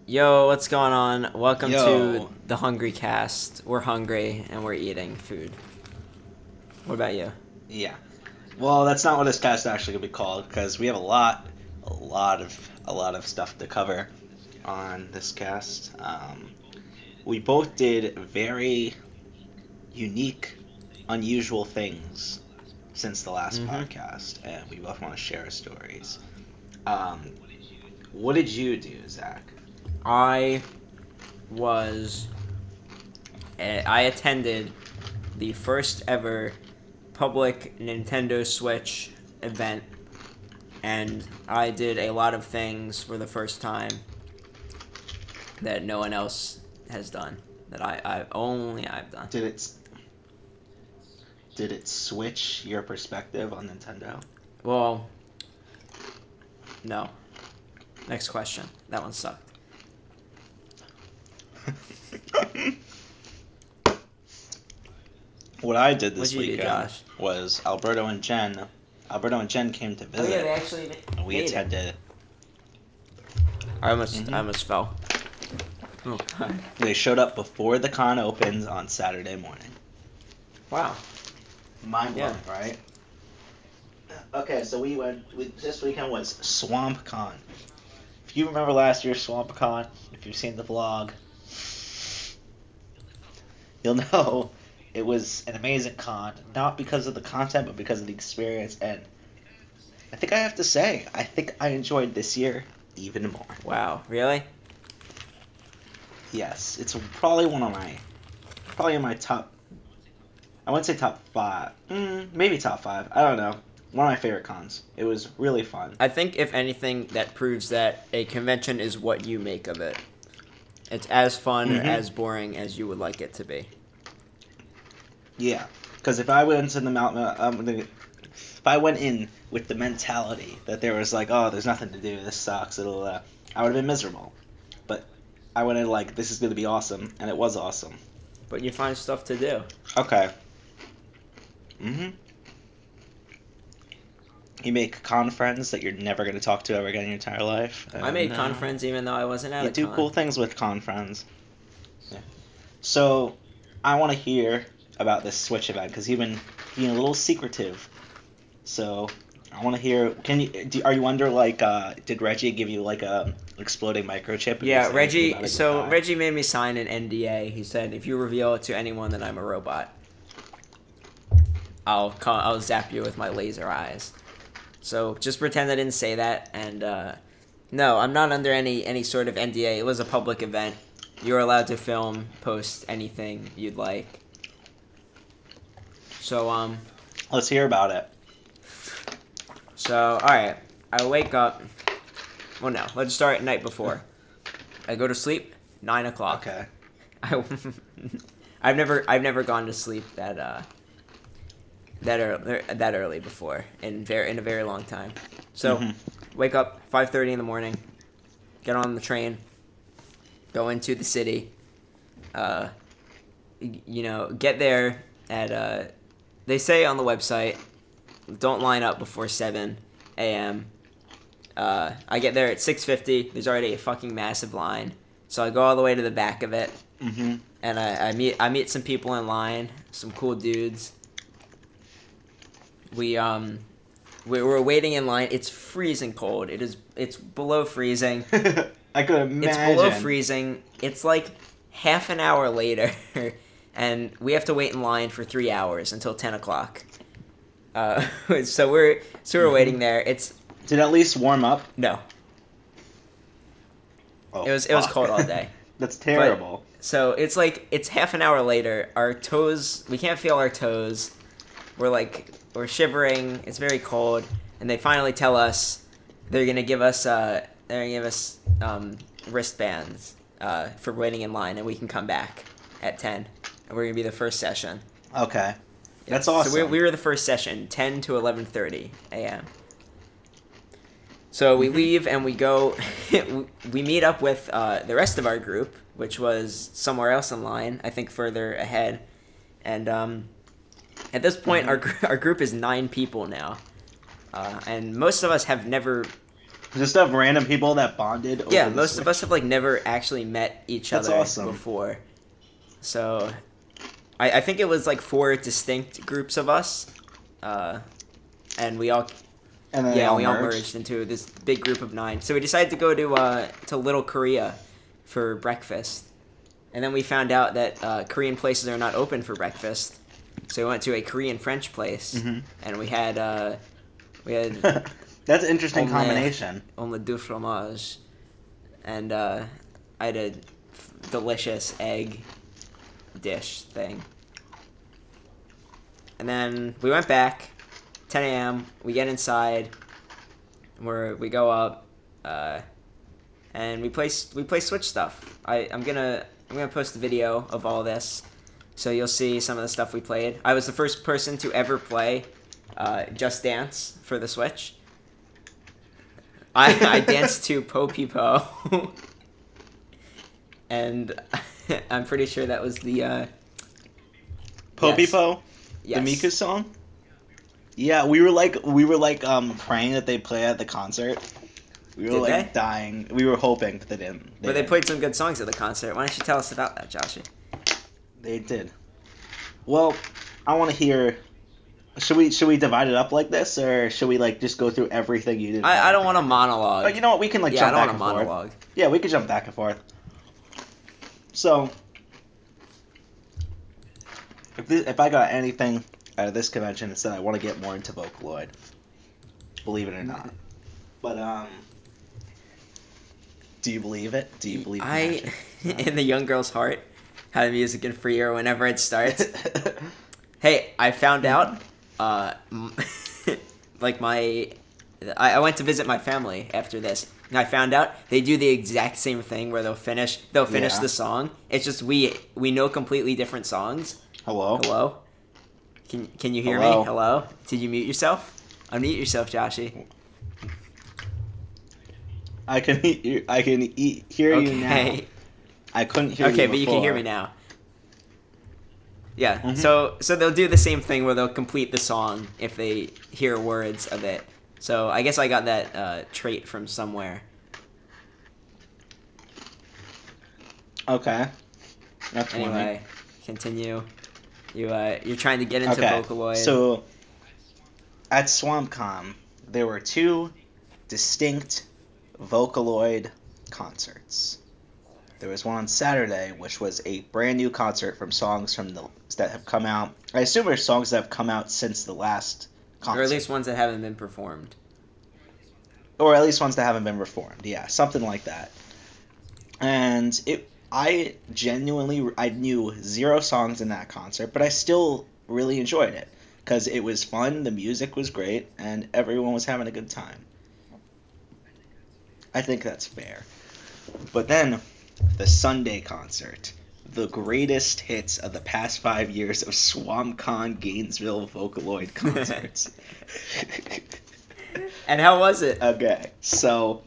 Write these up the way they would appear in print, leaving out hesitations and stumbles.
Yo, what's going on? Welcome to Yo, the Hungry Cast. We're hungry and we're eating food. What about you? yeah. Well, that's not what this cast is actually gonna be called because we have a lot of stuff to cover on this cast. We both did very unique, unusual things since the last Mm-hmm. podcast, and we both want to share our stories. Um, what did you do, Zach? I was. I attended the first ever public Nintendo Switch event, and I did a lot of things for the first time that no one else has done. That I've done. Did it switch your perspective on Nintendo? Well, no. Next question. That one sucked. What I did this What'd you do, weekend Josh? was Alberto and Jen. Alberto and Jen came to Oh yeah, visit, they actually and we made it. attended. I almost Mhm. fell. Oh God. They showed up before the con opens on Saturday morning. Wow. Mind blowing, Yeah. right? Okay, so this weekend was Swamp Con. If you remember last year's Swamp Con, if you've seen the vlog, you'll know it was an amazing con, not because of the content, but because of the experience. And I think I have to say, I think I enjoyed this year even more. Wow. Really? Yes, it's probably in my top. I wouldn't say top five, maybe top five. I don't know. One of my favorite cons. It was really fun. I think if anything, that proves that a convention is what you make of it. It's as fun or Mhm. as boring as you would like it to be. Yeah, because if I went to the mountain, if I went in with the mentality that there was like, oh, there's nothing to do, this sucks, I would have been miserable. But I went in like, this is gonna be awesome, and it was awesome. But you find stuff to do. Okay. You make con friends that you're never gonna talk to ever again in your entire life. I made and, con friends even though I wasn't at You a do con. cool things with con friends. Yeah. So, I want to hear about this Switch event because you've been being a little secretive. So, I want to hear. Are you under like? Did Reggie give you like a exploding microchip? If you Yeah, say anything Reggie. about it, So you'll die? Reggie made me sign an NDA. He said if you reveal it to anyone that I'm a robot, I'll zap you with my laser eyes. So just pretend I didn't say that, and no, I'm not under any sort of NDA. It was a public event. You're allowed to film, post anything you'd like. So Let's hear about it. all right. I wake up. Well, no. Let's start night before. I go to sleep 9:00. Okay. I've never gone to sleep that early before in a very long time. So Mhm. wake up 5:30 in the morning, get on the train, go into the city. Get there at they say on the website, don't line up before 7 a.m. I get there at 6:50. There's already a fucking massive line, so I go all the way to the back of it, Mhm. and I meet some people in line, some cool dudes. We're waiting in line. It's freezing cold. It's below freezing. I could imagine. It's below freezing. It's like half an hour later, and we have to wait in line for 3 hours until 10:00. So we're waiting there. It's Did it at least warm up? no. Oh, It was fuck. cold all day. That's terrible. So it's half an hour later. Our toes, we can't feel our toes. We're shivering. It's very cold, and they finally tell us they're gonna give us wristbands for waiting in line, and we can come back at 10, and we're gonna be the first session. Okay. That's awesome. So we were the first session, 10 to 11:30 a.m. So we leave and we go. We meet up with the rest of our group, which was somewhere else in line, I think further ahead, and at this point, our group is 9 people now, and most of us have never Just have random people that bonded over Yeah, the most Switch. of us have like never actually met each That's other awesome. before. So, I think it was like 4 distinct groups of us, and we all And then they all we all merged. merged into this big group of 9. So we decided to go to Little Korea for breakfast, and then we found out that Korean places are not open for breakfast. So we went to a Korean French place, Mhm. and we had That's an interesting omelette, combination. omelette du fromage, and I had a delicious egg dish thing. And then we went back, 10 a.m. We get inside, we go up, and we play Switch stuff. I'm gonna post a video of all this, so you'll see some of the stuff we played. I was the first person to ever play Just Dance for the Switch. I danced to Po Pee Po, and I'm pretty sure that was the Popipo, yes. the Miku song. Yeah, we were praying that they'd play at the concert. We were Did like they? dying. We were hoping, but they didn't. But they played some good songs at the concert. Why don't you tell us about that, Joshy? They did. Well, I want to hear. Should we divide it up like this, or should we like just go through everything you did? I don't want a monologue. But you know what? We can like Yeah, jump I back don't and want a forth. monologue. Yeah, we could jump back and forth. So, if I got anything out of this convention, it's that I want to get more into Vocaloid. Believe it or not. But do you believe it? Do you believe I, in the young girl's heart, how the music can free her whenever it starts. Hey, I found out, like I went to visit my family after this, and I found out they do the exact same thing where they'll finish Yeah. the song. It's just we know completely different songs. Hello? Hello? Can you hear Hello? me? Hello? Did you mute yourself? Unmute yourself, Joshy. I can hear you now. Okay. I couldn't hear you Okay, before. but you can hear me now. Yeah. Mhm. So they'll do the same thing where they'll complete the song if they hear words of it. So I guess I got that trait from somewhere. Okay. That's Anyway, continue. You're trying to get into Okay. Vocaloid. So at SwampCon, there were 2 distinct Vocaloid concerts. There was one on Saturday, which was a brand new concert from songs that have come out. I assume they're songs that have come out since the last concert. or at least ones that haven't been performed. Or at least ones that haven't been reformed. Yeah, something like that. And I knew 0 songs in that concert, but I still really enjoyed it because it was fun, the music was great, and everyone was having a good time. I think that's fair. But then the Sunday concert, the greatest hits of the past 5 years of SwampCon Gainesville Vocaloid concerts. And how was it? Okay, so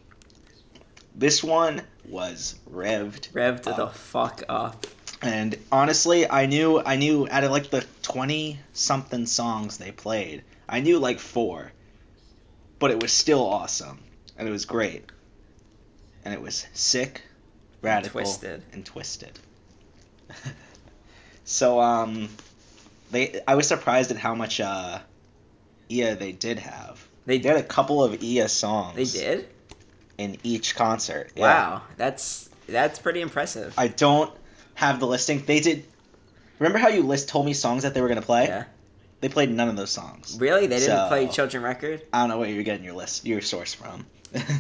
this one was revved To the fuck up. And honestly, I knew out of like the 20 something songs they played, I knew like 4. But it was still awesome. And it was great. And it was sick, radical, and twisted. So I was surprised at how much Ia they did have. They had a couple of Ia songs. They did? In each concert. Yeah. Wow, that's pretty impressive. I don't have the listing. They did. Remember how you told me songs that they were gonna play? Yeah. They played none of those songs. Really? They didn't play Children Record? I don't know where you're getting your source from.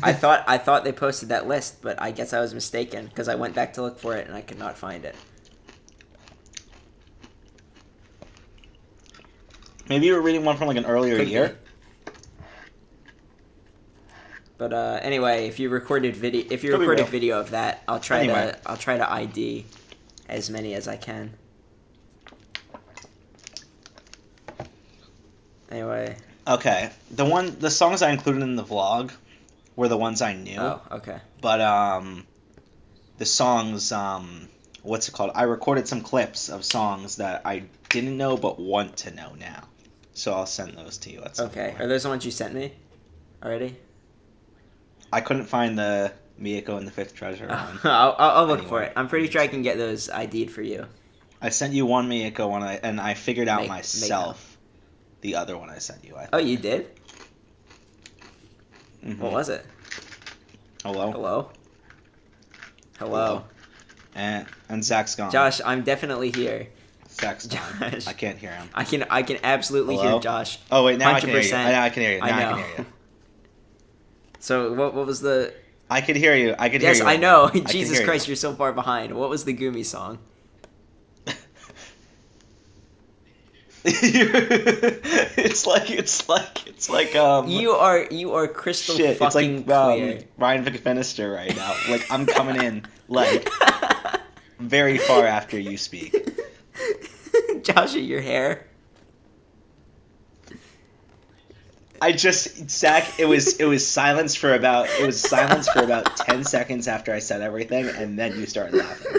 I thought they posted that list, but I guess I was mistaken because I went back to look for it and I could not find it. Maybe you were reading one from like an earlier Could year. be. But anyway, if you recorded video of that, I'll try to ID as many as I can. Anyway. Okay, the songs I included in the vlog were the ones I knew. Oh, okay. But the songs what's it called? I recorded some clips of songs that I didn't know but want to know now. So I'll send those to you at some Okay. point. Are those the ones you sent me already? I couldn't find the Miyako and the Fifth Treasure one. I'll look for Anyway, it. I'm pretty sure I can get those ID'd for you. I sent you one Miyako one, and I figured out Make myself the other one I sent you. I think. Oh, you did? Mhm. What was it? Hello? Hello? Hello? And Zach's gone. Josh, I'm definitely here. Zach's gone. Josh. I can't hear him. I can absolutely Hello? hear Josh. Oh wait, now I can hear you. 100%. Now I can hear you. Now I know. can hear you. So what was the? I could hear you. I could Yes, hear you. I know. I can Jesus hear Christ, you. you're so far behind. What was the Gumi song? it's like You are crystal shit. It's fucking like clear. Ryan Finnister right now. Like I'm coming in like very far after you speak. Josh, your hair. Zach, it was silence for about 10 seconds after I said everything, and then you started laughing.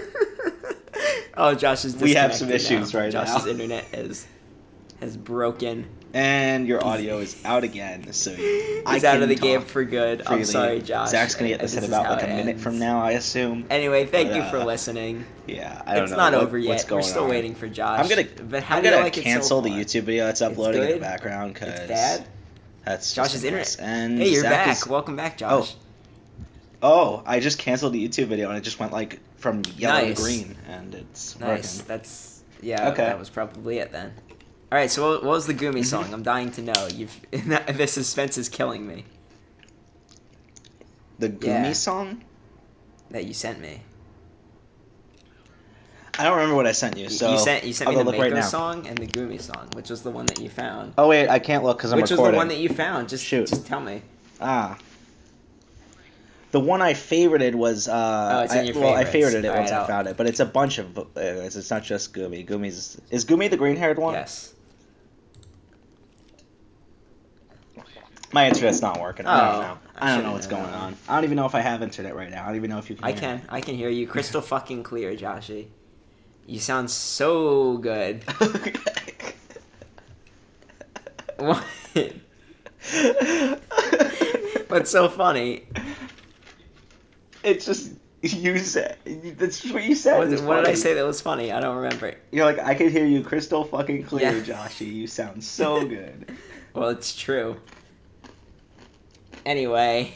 Oh, Josh is disconnected. We have some issues now. right now. Josh's internet has broken. And your audio is out again, so He's out of the game for good. I'm freely. sorry, Josh. Zach's gonna get this in is about how like a it minute ends. from now, I assume. Anyway, thank But, you for listening. Yeah, I don't It's know. not over yet. What's going We're still on. waiting for Josh. I'm gonna like it cancel so the far? YouTube video that's uploading in the good? background because It's bad. that's just Josh's a internet. mess. And Hey, you're Zach back. is- Welcome back, Josh. Oh, I just canceled the YouTube video and it just went like from yellow Nice. to green, and it's Nice. working. That's okay. That was probably it then. All right. So what was the Gumi song? I'm dying to know. The suspense is killing me. The Gumi Yeah. song? That you sent me. I don't remember what I sent you. So you sent I'll me go the look right Mako now. song and the Gumi song, which was the one that you found. Oh wait, I can't look because I'm Which recording. was the one that you found? Just Shoot. just tell me. The one I favorited was it's in your I favorites. favorited it All once right, I found it, but it's a bunch of it's not just Gumi. Is Gumi the green-haired one? Yes. My internet's not working. I don't know. I I don't should've know what's known going that. on. I don't even know if I have internet right now. I don't even know if you can. hear me. I can hear you crystal fucking clear, Joshy. You sound so good. What? What's so funny? It's just you said. That's what you said. What did I say that was funny? I don't remember. You're like, I can hear you crystal fucking clear, Yeah. Joshy. You sound so good. Well, it's true. Anyway,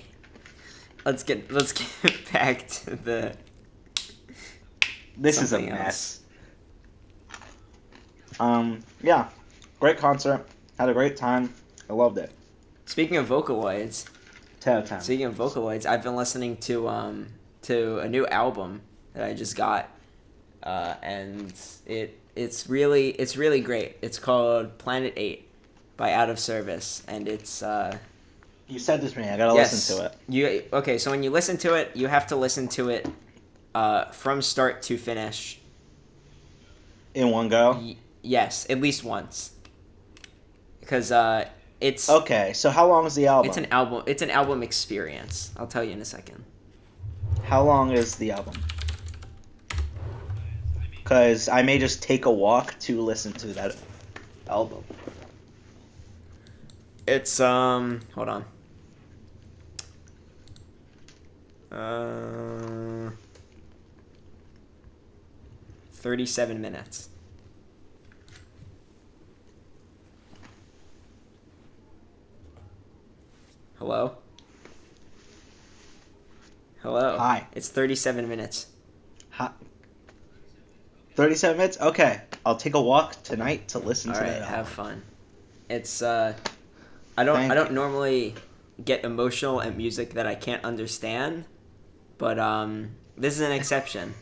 let's get back to the. This is a Something mess. Yeah, great concert. Had a great time. I loved it. Speaking of Vocaloids, 10 out of 10. Speaking of Vocaloids, I've been listening to a new album that I just got, and it's really great. It's called Planet 8 by Out of Service, and it's You said this to me. I gotta listen to it. Okay, so when you listen to it, you have to listen to it from start to finish. In one go? Yes, at least once. Because it's Okay, so how long is the album? It's an album experience. I'll tell you in a second. How long is the album? Because I may just take a walk to listen to that album. It's hold on. 37 minutes. Hello? Hello. Hi. It's 37 minutes. 37 minutes? Okay. I'll take a walk tonight to listen All to right, that album. have fun. It's I don't Thank you. normally get emotional at music that I can't understand, but this is an exception.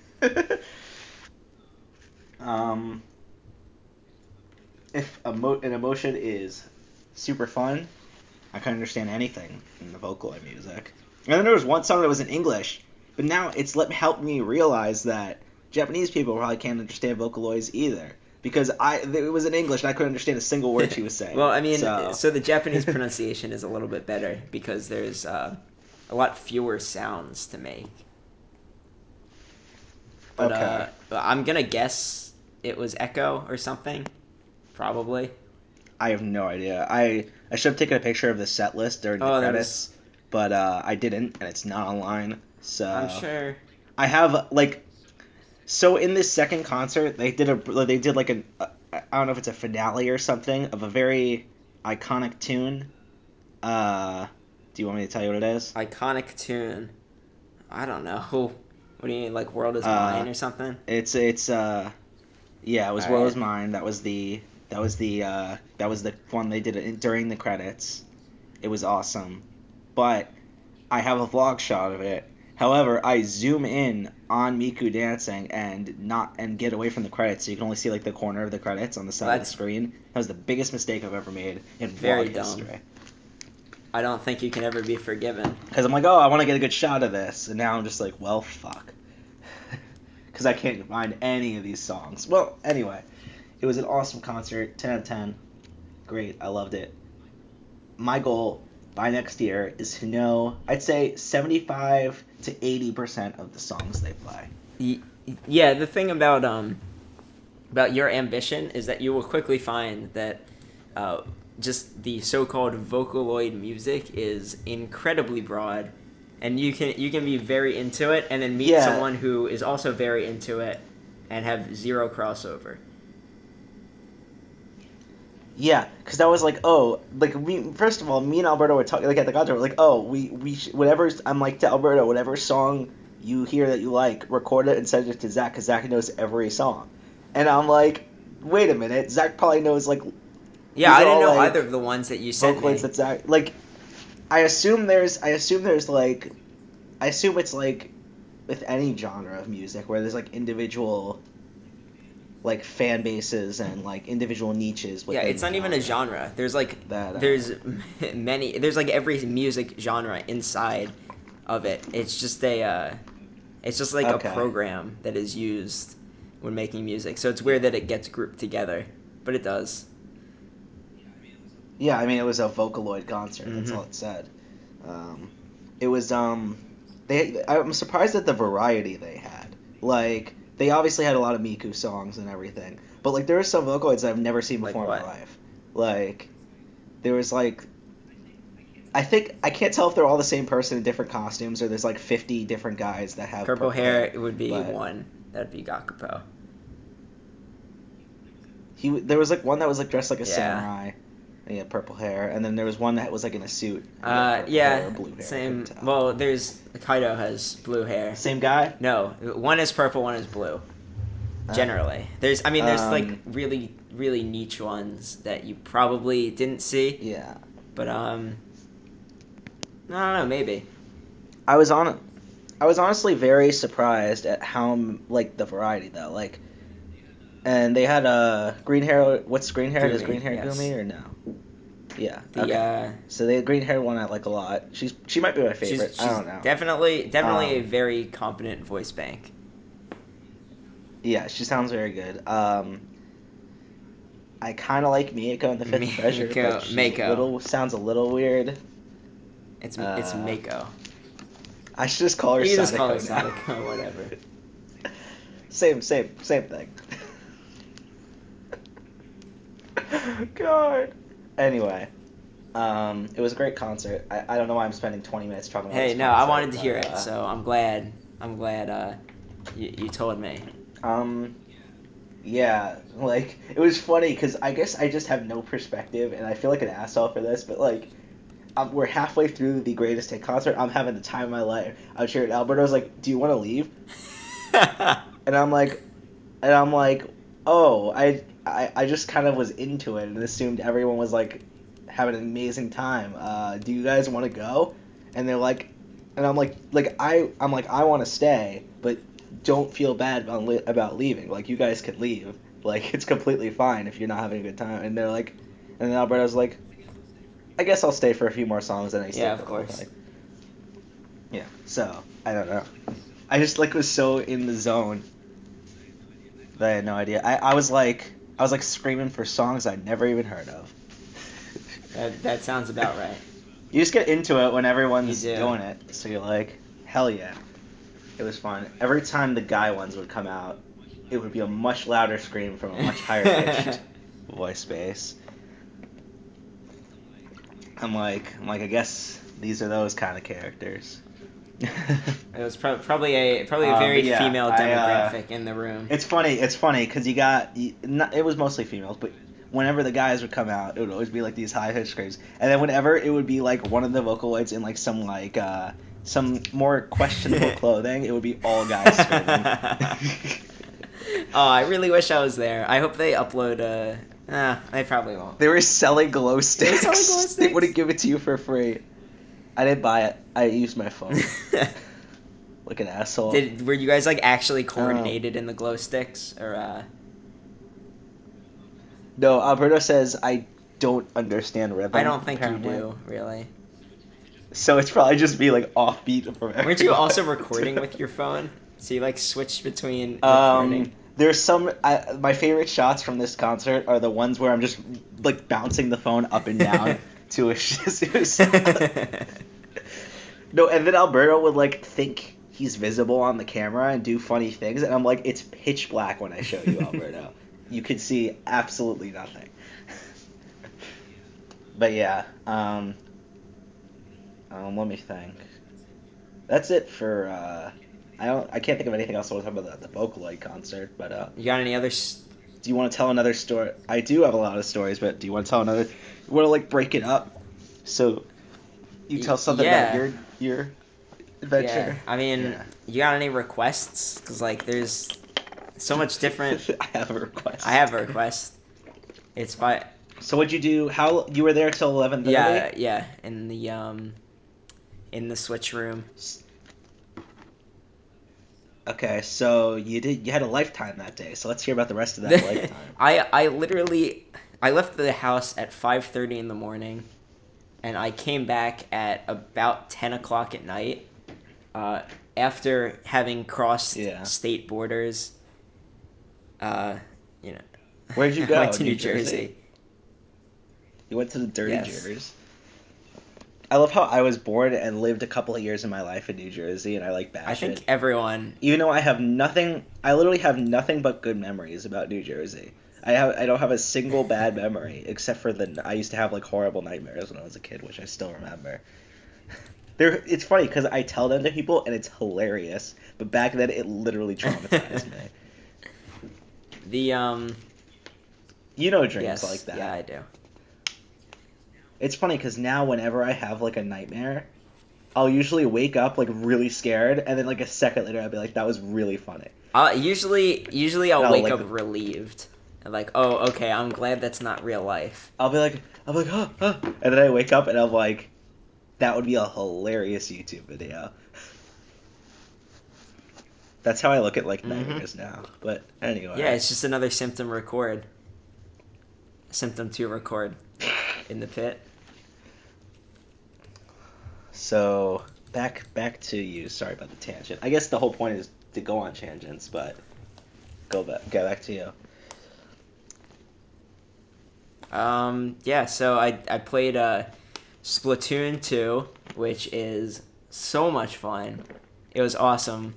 If an emotion is super fun, I can understand anything in the Vocaloid music. And then there was one song that was in English, but now it's helped me realize that Japanese people probably can't understand Vocaloids either. Because it was in English and I couldn't understand a single word she was saying. Well, I mean, so the Japanese pronunciation is a little bit better because there's a lot fewer sounds to make. But Okay. I'm gonna guess it was echo or something, probably. I have no idea. I should have taken a picture of the set list during the credits. but I didn't, and it's not online. I'm So sure. I have like so in this second concert they did like I don't know if it's a finale or something of a very iconic tune. Do you want me to tell you what it is? Iconic tune. I don't know. What do you mean, like World is Uh, Mine or something? it's yeah, it was All World right. Is Mine. That was the one they did it during the credits. It was awesome. But I have a vlog shot of it. However, I zoom in on Miku dancing and get away from the credits, so you can only see like the corner of the credits on the side of the That's screen. That was the biggest mistake I've ever made in very vlog dumb. history. I don't think you can ever be forgiven. Because I'm like, oh, I want to get a good shot of this, and now I'm just like, well, fuck. Because I can't find any of these songs. Well, anyway, it was an awesome concert. 10 out of 10. Great. I loved it. My goal by next year is to know, I'd say 75 to 80% of the songs they play. Yeah, the thing about your ambition is that you will quickly find that just the so-called Vocaloid music is incredibly broad, and you can be very into it, and then meet Yeah. someone who is also very into it, and have zero crossover. Yeah, because that was like, oh, like first of all, me and Alberto were talking like at the concert, we're like, oh, whatever. I'm like to Alberto, whatever song you hear that you like, record it and send it to Zach, because Zach knows every song. And I'm like, wait a minute, Zach probably knows like Yeah, these I are didn't all know like either of the ones that you sent Vocaloids me. that Zach like. I assume it's like with any genre of music where there's like individual like fan bases and like individual niches Yeah, within it's the not even a genre genre. There's like that there's many. There's like every music genre inside of it. It's just like a Okay. program that is used when making music. So it's weird that it gets grouped together, but it does. Yeah, I mean it was a Vocaloid concert. That's Mhm. all it said. It was I'm surprised at the variety they had. Like they obviously had a lot of Miku songs and everything, but like there were some Vocaloids that I've never seen Like before in what? my life. Like there was like I think I can't tell if they're all the same person in different costumes or there's like 50 different guys that have Purple hair would be but one. That'd be Gakupo. there was like one that was like dressed like a Yeah. samurai. And he had purple hair, and then there was one that was like in a suit. And he had purple hair Yeah, or blue hair, I same. couldn't tell. Well, there's Kaido has blue hair. Same guy. No, one is purple, one is blue. Generally, there's like really niche ones that you probably didn't see, Yeah. but I don't know, maybe. I was honestly very surprised at how like the variety though. Like, and they had green hair. What's green hair? Does Gumi, green hair yes. Gumi or no? Yeah. The Okay. So the green hair one I like a lot. She might be my favorite. she's I don't know. definitely a Um, very competent voice bank. Yeah, she sounds very good. I kind of like Miyako in the Fifth Treasure, but Mako. sounds a little weird. It's uh, Mako. I should just call her You Sadako just call her now. Sadako, whatever. Same thing. God. Anyway, it was a great concert. I don't know why I'm spending 20 minutes talking about Hey, this no, I concert, wanted to but, hear it, so I'm glad you told me. Yeah, like, it was funny, because I guess I just have no perspective, and I feel like an asshole for this, but, like, we're halfway through the Greatest Hit concert, I'm having the time of my life. I was here, Alberto's like, do you want to leave? And I'm like, oh, I just kind of was into it and assumed everyone was like having an amazing time. Do you guys want to go? And they're like, and I'm like I want to stay, but don't feel bad about leaving. Like you guys could leave. Like it's completely fine if you're not having a good time. And they're like, and then Alberto's like, I guess I'll stay for a few more songs. And I stayed Yeah, for of the whole course. thing. Yeah. So I don't know. I just like was so in the zone that I had no idea. I was like screaming for songs I'd never even heard of. That sounds about right. You just get into it when everyone's You do. doing it, so you're like, hell yeah. It was fun. Every time the guy ones would come out, it would be a much louder scream from a much higher pitched voice base. I'm like, I guess These are those kind of characters. It was probably a very but yeah, female demographic in the room. It's funny because it was mostly females, but whenever the guys would come out, it would always be like these high pitched screams, and then whenever it would be like one of the Vocaloids in like some more questionable clothing, it would be all guys screaming. Oh, I really wish I was there. I hope they upload they probably won't. They were selling glow sticks. They were selling glow sticks? They wouldn't give it to you for free. I didn't buy it. I used my phone. Like an asshole. Were you guys like actually coordinated in the glow sticks or? No, Alberto says I don't understand rhythm. I don't think apparently. you do, really. So it's probably just be like offbeat from everyone. Weren't you also recording with your phone? So you like switched between recording. There's some. My favorite shots from this concert are the ones where I'm just like bouncing the phone up and down to a No, and then Alberto would like think he's visible on the camera and do funny things, and I'm like, it's pitch black when I show you, Alberto. You could see absolutely nothing. But yeah, let me think. That's it for. I can't think of anything else I want to talk about the Vocaloid concert, but You got any other? Do you want to tell another story? I do have a lot of stories, but do you want to tell another? You want to like break it up, so you tell something about your adventure. Yeah, I mean, you got any requests? Because like, there's so much different. I have a request. I have a request. It's by. So what'd you do? How you were there till 11:30? Yeah, in the Switch room. Okay, so you had a lifetime that day. So let's hear about the rest of that lifetime. I left the house at 5:30 in the morning, and I came back at about 10 o'clock at night. After having crossed state borders. Where'd you go? I went to New Jersey. You went to the dirty Jersey. I love how I was born and lived a couple of years of my life in New Jersey, and I like bash I think it. everyone. Even though I literally have nothing but good memories about New Jersey. I don't have a single bad memory except for I used to have like horrible nightmares when I was a kid, which I still remember. It's funny because I tell them to people and it's hilarious, but back then it literally traumatized me. You know dreams like that. Yeah, I do. It's funny because now whenever I have like a nightmare, I'll usually wake up like really scared, and then like a second later I'll be like, that was really funny. Usually I'll wake up relieved. Like, oh, okay, I'm glad that's not real life. I'll be like, huh, and then I wake up and I'm like, that would be a hilarious YouTube video. That's how I look at like nightmares now. But anyway. Yeah, it's just another symptom to record in the pit. So back to you. Sorry about the tangent. I guess the whole point is to go on tangents, but go back to you. Yeah, so I played Splatoon 2, which is so much fun. It was awesome.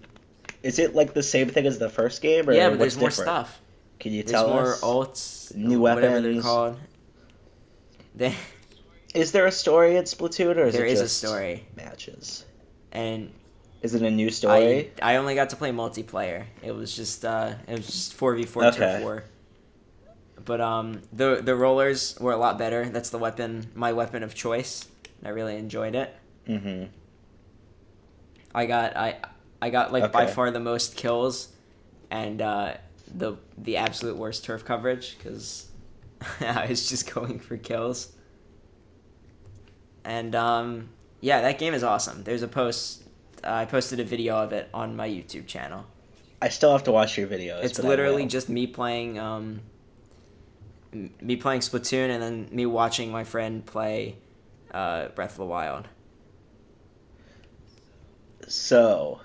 Is it like the same thing as the first game? Or yeah, but there's different? more stuff. Can you tell us? There's more ults, new whatever weapons. they're called. Is there a story in Splatoon, or is there it is just a story matches? And is it a new story? I only got to play multiplayer. It was just 4v4 turf war. But the rollers were a lot better. That's my weapon of choice. I really enjoyed it. Mm-hmm. I got like by far the most kills, and the absolute worst turf coverage because I was just going for kills. And yeah, that game is awesome. There's a post. I posted a video of it on my YouTube channel. I still have to watch your videos. It's literally just me playing Splatoon and then me watching my friend play Breath of the Wild. So,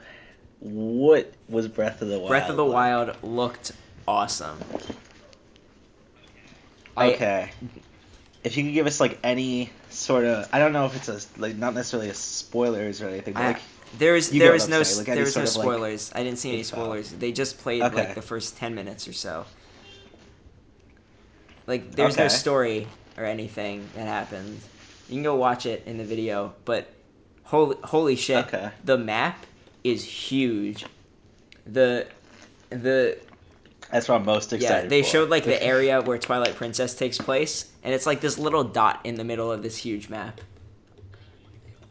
what was Breath of the Wild? Breath of the Wild looked awesome. Okay. If you could give us like any sort of, I don't know if it's not necessarily a spoilers or anything, but there was no spoilers. I didn't see any spoilers. They just played like the first 10 minutes or so. Like there's no story or anything that happened. You can go watch it in the video, but Holy shit! Okay. The map is huge. The That's what I'm most excited they for. showed like the area where Twilight Princess takes place, and it's like this little dot in the middle of this huge map.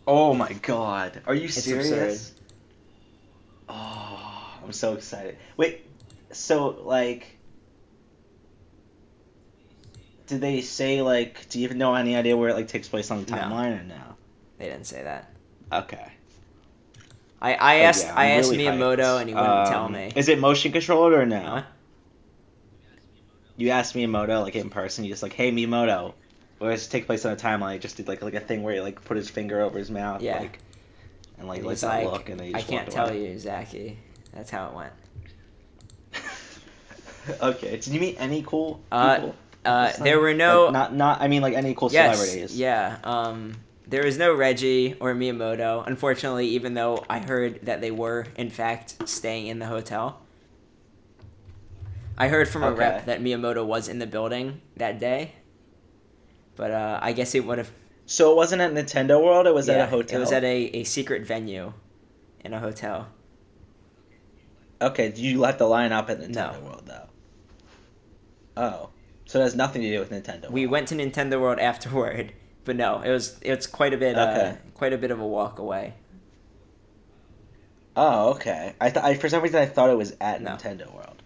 Oh my god. Are you It's serious? absurd. Oh, I'm so excited. Wait, so like did they say like do you even know any idea where it like takes place on the No. timeline or no? They didn't say that. Okay. I But asked yeah, I I'm asked really Miyamoto hyped. and he wouldn't tell me. Is it motion controlled or no? Huh? You asked Miyamoto like in person, you just like, hey Miyamoto, where does it take place on a timeline? He just did like a thing where he like put his finger over his mouth, Yeah. like and like And let he's that like, look and then he I just can't walked tell away. you, Zacky. That's how it went. Okay. Did you meet any cool Uh, people? There were no Like, not I mean like any cool yes, celebrities. yeah. There was no Reggie or Miyamoto, unfortunately, even though I heard that they were, in fact, staying in the hotel. I heard from a Okay. rep that Miyamoto was in the building that day, but I guess it would have. So it wasn't at Nintendo World, it was at a hotel. It was at a secret venue in a hotel. Okay, did you let the line up at Nintendo No. World though? Oh. So it has nothing to do with Nintendo World. We went to Nintendo World afterward, but no, it's quite a bit Okay. quite a bit of a walk away. Oh, okay. I for some reason I thought it was at No. Nintendo World.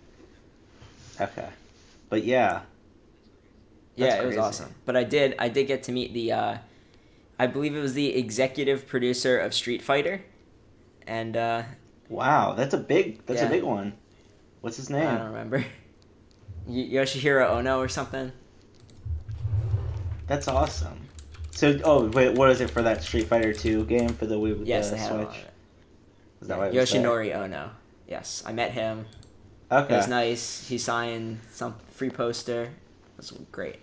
Okay. But yeah. Yeah, That's it was crazy. awesome. But I did get to meet the I believe it was the executive producer of Street Fighter, and Wow, that's a big Yeah. one. What's his I name? don't remember. Yoshihiro Ono or something. That's awesome. So, oh wait, what is it for that Street Fighter 2 game for the Wii with Yes, the they had a lot Switch? of it. Is that why it was there? Yoshinori Ono. Yes, I met him. It Okay. was nice. He signed some free poster. It was great.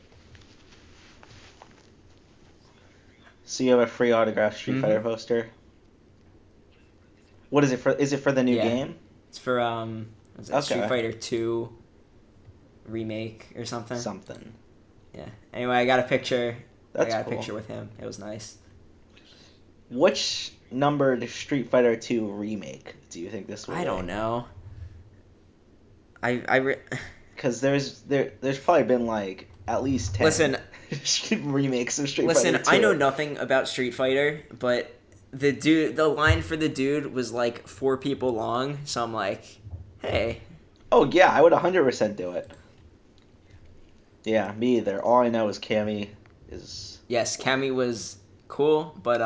So you have a free autographed Street Mhm. Fighter poster. What is it for? Is it for the new Yeah. game? It's for was it Okay. Street Fighter 2 remake or something? Something. Yeah. Anyway, I got a picture. That's I got cool. a picture with him. It was nice. Which numbered Street Fighter 2 remake do you think this will I don't know. I Because there's probably been like at least 10 Listen, remakes of Street listen. Fighter 2. I know nothing about Street Fighter, but the line for the dude was like 4 people long. So I'm like, hey, Oh yeah, I would 100% do it. Yeah, me either. All I know is Cammy is yes, Cammy was cool, but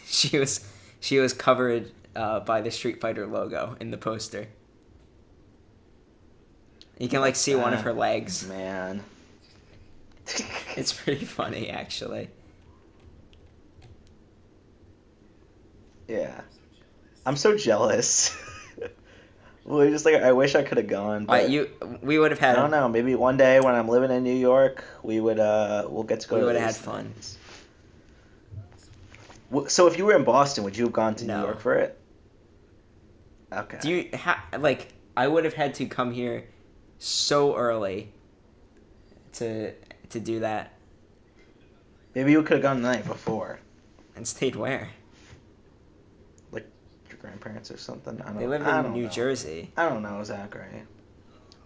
she was covered by the Street Fighter logo in the poster. You can like see one of her legs. Man. It's pretty funny, actually. Yeah. I'm so jealous. Well, just like I wish I could have gone. But We would have I had. don't know. Maybe one day when I'm living in New York, we'll get to go. We to would have had these fun. things. So if you were in Boston, would you have gone to No. New York for it? Okay. Do you like? I would have had to come here so early to do that, Maybe you could have gone the night before, and stayed where? like your grandparents or something. I don't. They live I in don't New know. Jersey. I don't know, Zachary.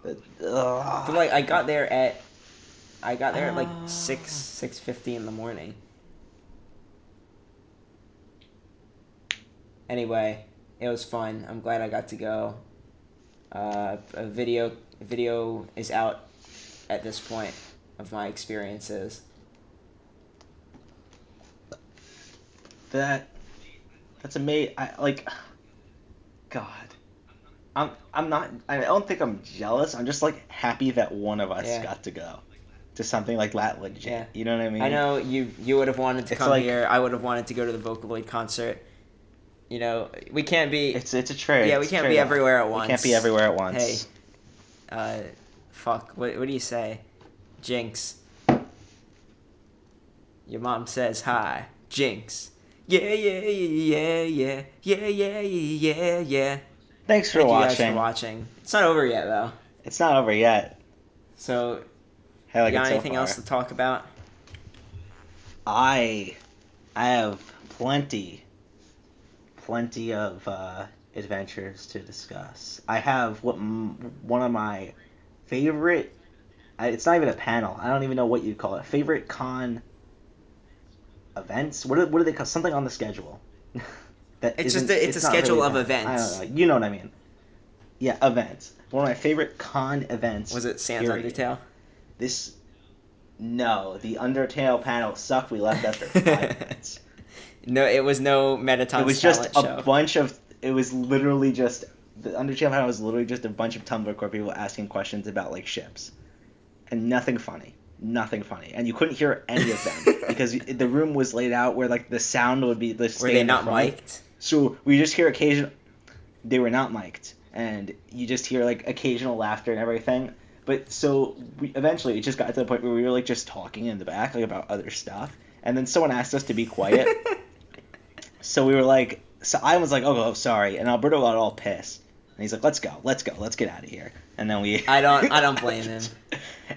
But like, I got there at like 6:50 in the morning. Anyway, it was fun. I'm glad I got to go. A video is out at this point of my experiences. That's amazing. God. I'm not. I don't think I'm jealous. I'm just like happy that one of us Yeah. got to go to something like that legit. Yeah. You know what I mean? I know you would have wanted to It's come like- here. I would have wanted to go to the Vocaloid concert. You know, we can't be. It's a trade. Yeah, we It's a can't be trade-off. everywhere at once. We can't be everywhere at once. Hey. Fuck. What do you say? Jinx. Your mom says hi. Jinx. Yeah, yeah, yeah, yeah, yeah, yeah, yeah, yeah. Thanks for Thank watching. you guys for watching. It's not over yet, though. It's not over yet. So, I like you got it so anything far. else to talk about? I I have plenty of adventures to discuss. I have one of my favorite. It's not even a panel. I don't even know what you'd call it. Favorite con events. What do they call something on the schedule? It's a not schedule really of event. events. I don't know. You know what I mean? Yeah, events. One of my favorite con events. Was it Sans period. Undertale? No, the Undertale panel sucked. We left after 5 minutes. No, it was no Metaton's It was just talent show. a bunch of. It was literally just the Undertale panel was literally just a bunch of Tumblr core people asking questions about like ships, and nothing funny, and you couldn't hear any of them because the room was laid out where like the sound would be. Were they not mic'd? So we just hear occasional. They were not mic'd, and you just hear like occasional laughter and everything. But so eventually it just got to the point where we were like just talking in the back like about other stuff, and then someone asked us to be quiet. So we were like, so I was like, oh, sorry, and Alberto got all pissed, and he's like, let's go, let's get out of here, and then we. I don't blame him.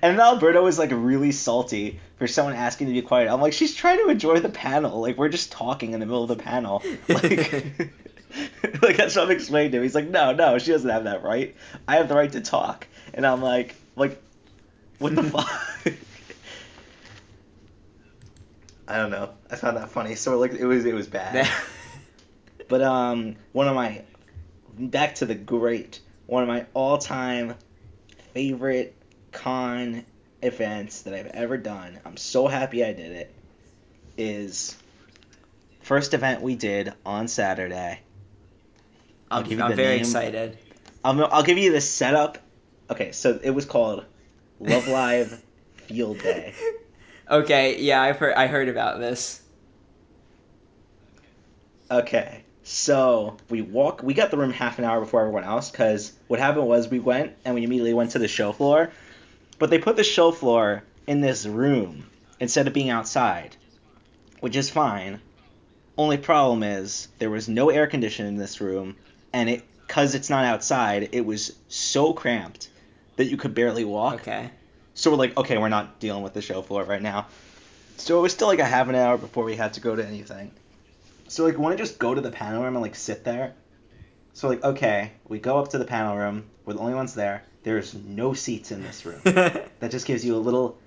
And then Alberto was like really salty for someone asking to be quiet. I'm like, she's trying to enjoy the panel, like we're just talking in the middle of the panel, like. Like that's what I'm explaining to him. He's like, no, she doesn't have that right. I have the right to talk, and I'm like, what the fuck? I don't know. I found that funny. So like it was bad. But one of my all-time favorite con events that I've ever done. I'm so happy I did it. Is first event we did on Saturday. I'm very excited. I'll give you the setup. Okay, so it was called Love Live Field Day. Okay, yeah, I heard about this. Okay, so we got the room half an hour before everyone else, because what happened was we went and we immediately went to the show floor, but they put the show floor in this room instead of being outside, which is fine. Only problem is there was no air conditioning in this room, and because it's not outside, it was so cramped that you could barely walk. Okay. So we're like, okay, we're not dealing with the show floor right now. So it was still like a half an hour before we had to go to anything. So like, want to just go to the panel room and like sit there? So like, okay, we go up to the panel room. We're the only ones there. There's no seats in this room. That just gives you a little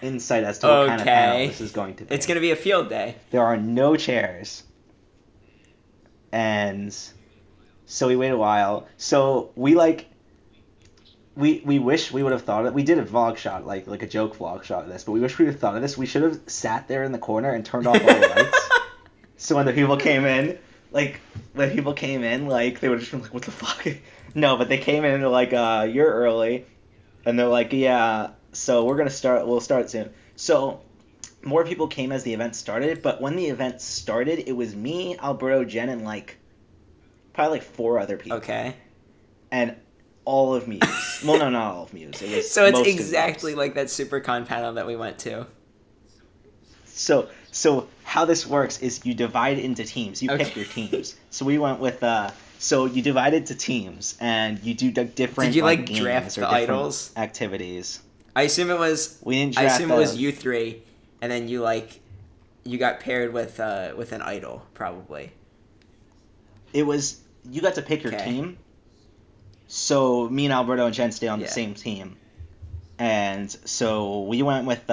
insight as to what kind of panel this is going to be. It's going to be a field day. There are no chairs. And so we wait a while. So we like... We wish we would have thought of it. We did a vlog shot, like a joke vlog shot of this, but we wish we would have thought of this. We should have sat there in the corner and turned off all the lights. So when the people came in, they would have just been like, what the fuck? No, but they came in and they're like, you're early. And they're like, yeah, so we'll start soon. So more people came as the event started, but when the event started, it was me, Alberto, Jen, and probably 4 other people. Okay. And all of Muse. Well, no, not all of Muse. It was so it's most exactly like that SuperCon panel that we went to. So how this works is you divide into teams. You pick your teams. So we went with so you divide into teams and you do different. Did you games draft or the different idols? Activities. I assume it was. We didn't draft. I assume it was you 3, and then you got paired with an idol probably. It was you got to pick your team. So me and Alberto and Jen stayed on the same team, and so we went with.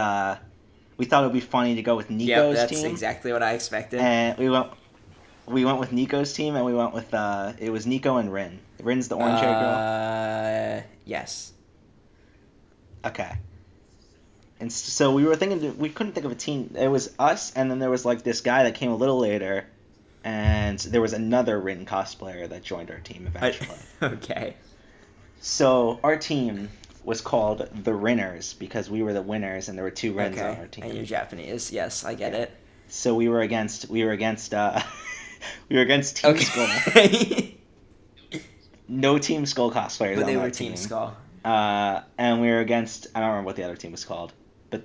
We thought it would be funny to go with Nico's team. That's exactly what I expected. And we went with Nico's team, and we went with it was Nico and Rin. Rin's the orange hair girl. Yes. Okay. And so we were thinking we couldn't think of a team. It was us, and then there was this guy that came a little later. And there was another Rin cosplayer that joined our team eventually. Okay. So our team was called the Rinners because we were the winners and there were 2 Rins on our team. And you're Japanese. Yes, I get it. So we were against Team Skull. No Team Skull cosplayers but on they our were team. Team Skull. And we were against, I don't remember what the other team was called, but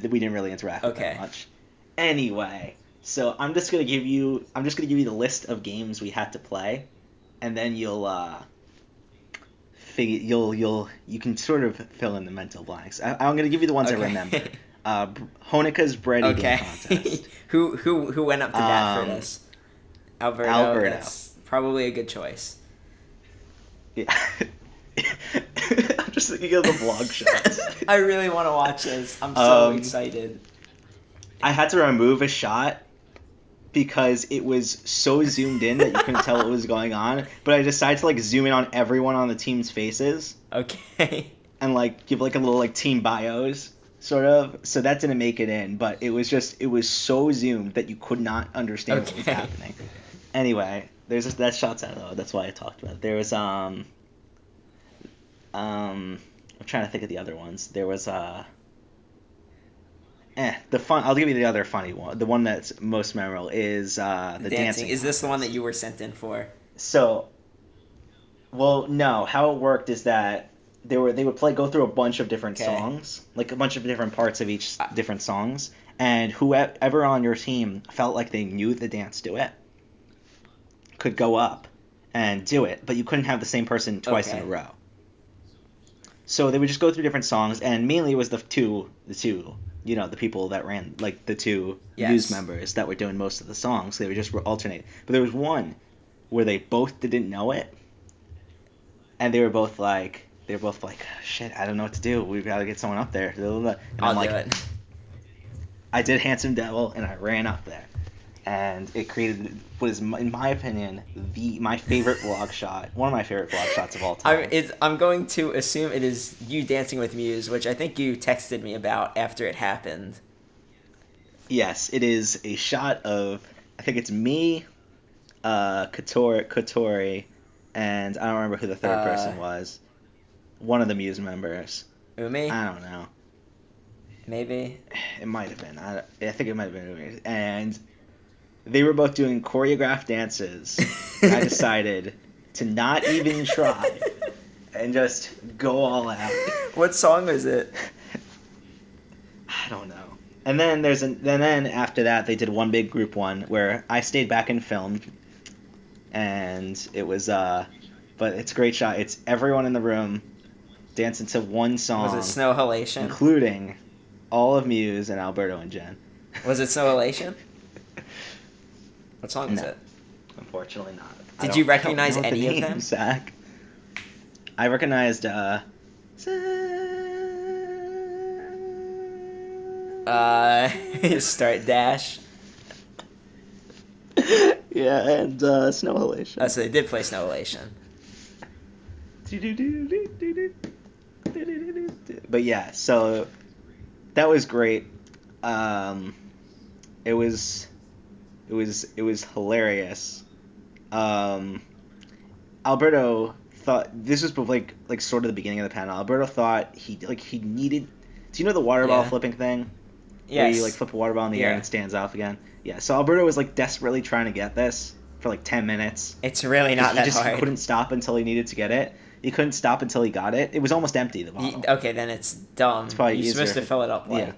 we didn't really interact with that much. Anyway, so I'm just gonna give you the list of games we had to play, and then you can sort of fill in the mental blanks. I'm gonna give you the ones I remember. Honika's bread eating Okay. contest. Who went up to bat for Um, this? Alberto. Alberto. That's probably a good choice. Yeah. I'm just thinking of the vlog shots. I really want to watch this. I'm so Um, excited. I had to remove a shot because it was so zoomed in that you couldn't tell what was going on. But I decided to like zoom in on everyone on the team's faces Okay. and like give like a little like team bios sort of. So that didn't make it in, but it was so zoomed that you could not understand what was Okay. happening. Anyway, that shot's out though. That's why I talked about it. There was I'm trying to think of the other ones. There was I'll give you the other funny one. The one that's most memorable is the dancing. Is this the one that contest. you were sent in for? So, well, no. How it worked is that they would go through a bunch of different Okay. songs, like a bunch of different parts of each different songs, and whoever on your team felt like they knew the dance to it could go up and do it, but you couldn't have the same person twice in a Okay. row. So they would just go through different songs, and mainly it was the two, the people that ran, like the two Yes. news members that were doing most of the songs. They would just alternate. But there was one where they both didn't know it, and they were both like, shit, I don't know what to do. We've got to get someone up there. And I'll I'm like, do it. I did Handsome Devil, and I ran up there. And it created what is, in my opinion, my favorite vlog shot. One of my favorite vlog shots of all time. I'm going to assume it is you dancing with Muse, which I think you texted me about after it happened. Yes, it is a shot of, I think it's me, Kotori, and I don't remember who the third person was. One of the Muse members. Umi? I don't know. Maybe? It might have been. I think it might have been Umi. And they were both doing choreographed dances. I decided to not even try and just go all out. What song was it? I don't know. And then then after that they did one big group one where I stayed back and filmed, and it was but it's a great shot. It's everyone in the room dancing to one song. Was it Snow Halation? Including all of Muse and Alberto and Jen. Was it Snow Halation? What song is No. it? Unfortunately not. Did you recognize I don't know any the of them? names, Zack. I recognized Start Dash. yeah, and Snow Halation. Oh, so they did play Snow Halation. But yeah, so that was great. It was hilarious. Alberto thought this was like sort of the beginning of the panel. Alberto thought he needed. Do you know the water bottle Yeah. flipping thing? Yes. Where you like flip a water bottle in the air Yeah. and it stands off again. Yeah. So Alberto was like desperately trying to get this for like 10 minutes. It's really not that He hard. couldn't stop until he needed to get it. He couldn't stop until he got it. It was almost empty, the bottle. Okay, then it's dumb. It's probably You're supposed easier. to fill it up like.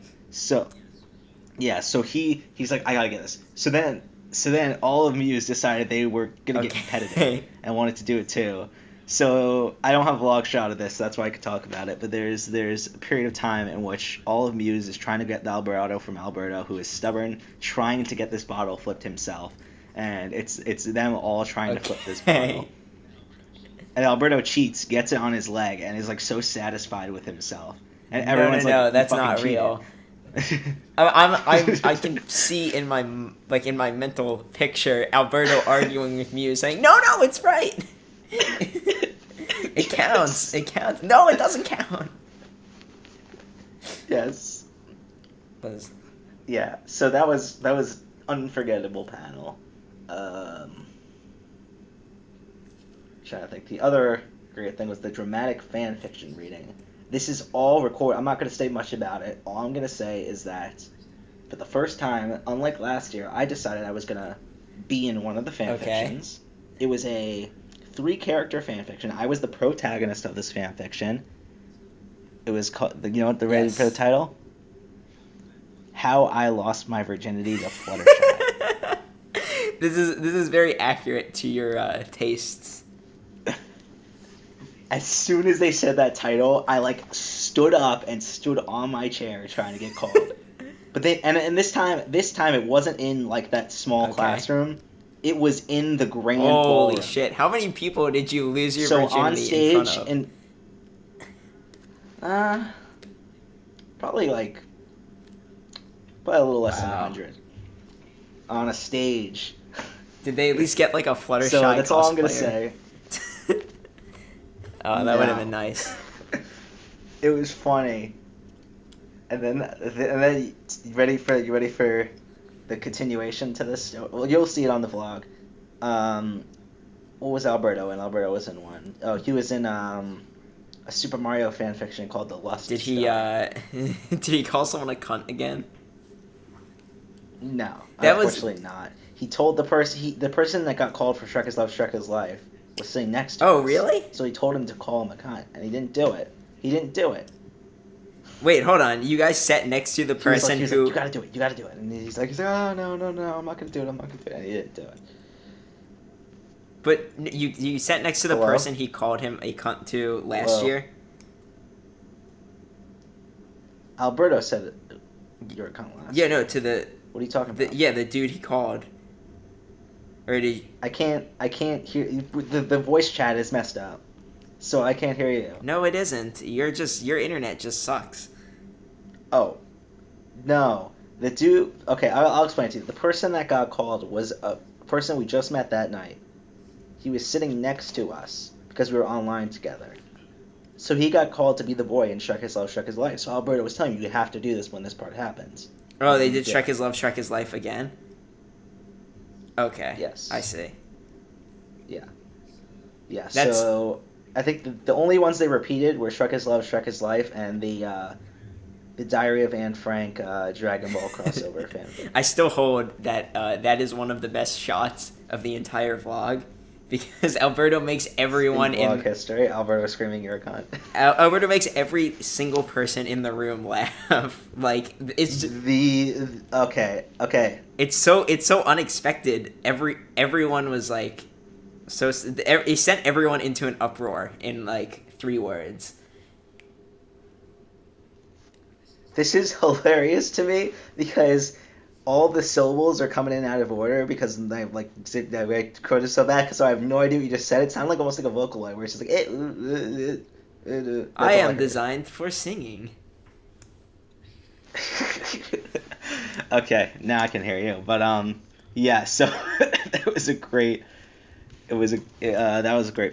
Yeah. So he's like, I gotta get this. So then all of Muse decided they were gonna get competitive and wanted to do it too. So I don't have a vlog shot of this, so that's why I could talk about it. But there's a period of time in which all of Muse is trying to get the Alberto from Alberto, who is stubborn, trying to get this bottle flipped himself, and it's them all trying to flip this bottle. And Alberto cheats, gets it on his leg, and is like so satisfied with himself. And everyone's no, like, "You that's fucking not cheated." real. I can see in my mental picture Alberto arguing with Muse saying, no, it's right. It counts. It counts. No, it doesn't count. Yes. Was Yeah. So that was unforgettable panel. Trying to think. The other great thing was the dramatic fan fiction reading. This is all recorded. I'm not going to say much about it. All I'm going to say is that for the first time, unlike last year, I decided I was going to be in one of the fan fictions. It was a 3-character fan fiction. I was the protagonist of this fan fiction. It was called, you know what the ready for the title? How I Lost My Virginity to Fluttershy. This is very accurate to your tastes. as soon as they said that title, I like stood up and stood on my chair trying to get called. But this time it wasn't in like that small Okay. classroom. It was in the grand Holy ballroom. shit! How many people did you lose your So virginity on stage in front of? and probably a little less than Wow. 100 on a stage. Did they at least get like a Fluttershy So that's all I'm gonna cosplayer? say. Oh, that would have No. been nice. It was funny. And then you ready for the continuation to this? Well, you'll see it on the vlog. What was Alberto in? Alberto was in one. Oh, he was in a Super Mario fan fiction called The Lust. Did he did he call someone a cunt again? No, That was- unfortunately not. He told the person that got called for Shrek is Love, Shrek is Life was sitting next to Oh, us. really? So he told him to call him a cunt, and he didn't do it. Wait, hold on. You guys sat next to the person he was who. you gotta do it. And he's like, oh, no, I'm not gonna do it. And he didn't do it. But you sat next to the Hello? person he called him a cunt to last Hello? year. Alberto said it. You're a cunt last. Yeah, no, to the, What are you talking about? the dude he called. Or did I can't hear you. The voice chat is messed up, so I can't hear you. No, it isn't. Your internet just sucks. Oh, no. The dude. Okay, I'll explain it to you. The person that got called was a person we just met that night. He was sitting next to us because we were online together. So he got called to be the boy in Shrek is Love, Shrek is Life. So Alberto was telling you have to do this when this part happens. Oh, they did Yeah. Shrek is Love, Shrek is Life again? Okay. Yes. I see. Yeah. That's- So I think the only ones they repeated were Shrek is Love, Shrek is Life, and the Diary of Anne Frank Dragon Ball crossover fanfic. I still hold that that is one of the best shots of the entire vlog because Alberto makes everyone in vlog history, Alberto screaming "You're a cunt." Alberto makes every single person in the room laugh. Like it's okay. It's so unexpected. Everyone was like, he sent everyone into an uproar in like 3 words. This is hilarious to me because all the syllables are coming in out of order because I quoted so bad, so I have no idea what you just said. It sounded like almost like a Vocaloid where it's just like I am designed for singing. Okay, now I can hear you. But yeah, so that was a great